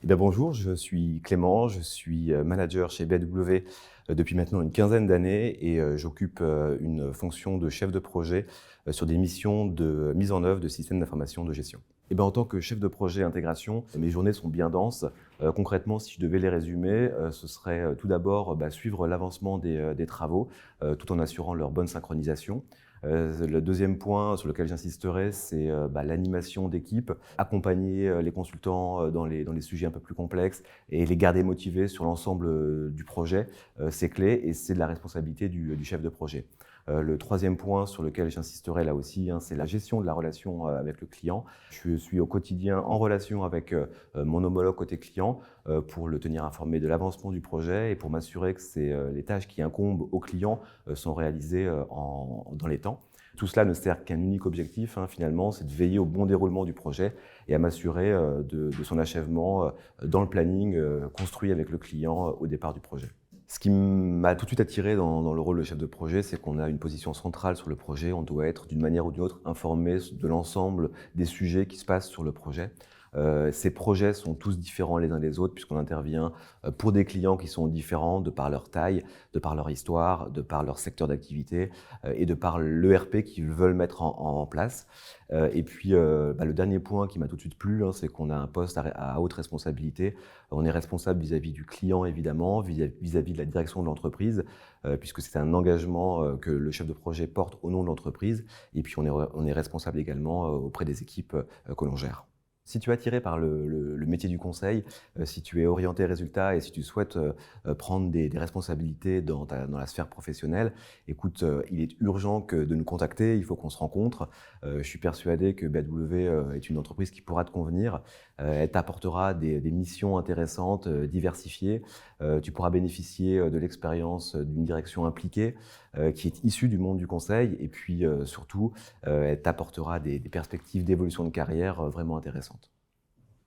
Eh bien, bonjour, je suis Clément, je suis manager chez BW depuis maintenant une quinzaine d'années et j'occupe une fonction de chef de projet sur des missions de mise en œuvre de systèmes d'information de gestion. Eh bien, en tant que chef de projet intégration, mes journées sont bien denses. Concrètement, si je devais les résumer, ce serait tout d'abord suivre l'avancement des travaux tout en assurant leur bonne synchronisation. Le deuxième point sur lequel j'insisterai, c'est l'animation d'équipe, accompagner les consultants dans les sujets un peu plus complexes et les garder motivés sur l'ensemble du projet. C'est clé et c'est de la responsabilité du chef de projet. Le troisième point sur lequel j'insisterai là aussi, c'est la gestion de la relation avec le client. Je suis au quotidien en relation avec mon homologue côté client pour le tenir informé de l'avancement du projet et pour m'assurer que les tâches qui incombent au client sont réalisées dans les temps. Tout cela ne sert qu'un unique objectif, finalement, c'est de veiller au bon déroulement du projet et à m'assurer de son achèvement dans le planning construit avec le client au départ du projet. Ce qui m'a tout de suite attiré dans le rôle de chef de projet, c'est qu'on a une position centrale sur le projet. On doit être d'une manière ou d'une autre informé de l'ensemble des sujets qui se passent sur le projet. Ces projets sont tous différents les uns des autres puisqu'on intervient pour des clients qui sont différents de par leur taille, de par leur histoire, de par leur secteur d'activité et de par l'ERP qu'ils veulent mettre en place. Et puis, le dernier point qui m'a tout de suite plu, c'est qu'on a un poste à haute responsabilité. On est responsable vis-à-vis du client, évidemment, vis-à-vis de la direction de l'entreprise, puisque c'est un engagement que le chef de projet porte au nom de l'entreprise. Et puis, on est responsable également auprès des équipes que l'on gère. Si tu es attiré par le métier du conseil, si tu es orienté résultat et si tu souhaites prendre des responsabilités dans la sphère professionnelle, écoute, il est urgent de nous contacter, il faut qu'on se rencontre. Je suis persuadé que BW est une entreprise qui pourra te convenir. Elle t'apportera des missions intéressantes, diversifiées. Tu pourras bénéficier de l'expérience d'une direction impliquée qui est issue du monde du conseil et puis surtout, elle t'apportera des perspectives d'évolution de carrière vraiment intéressantes.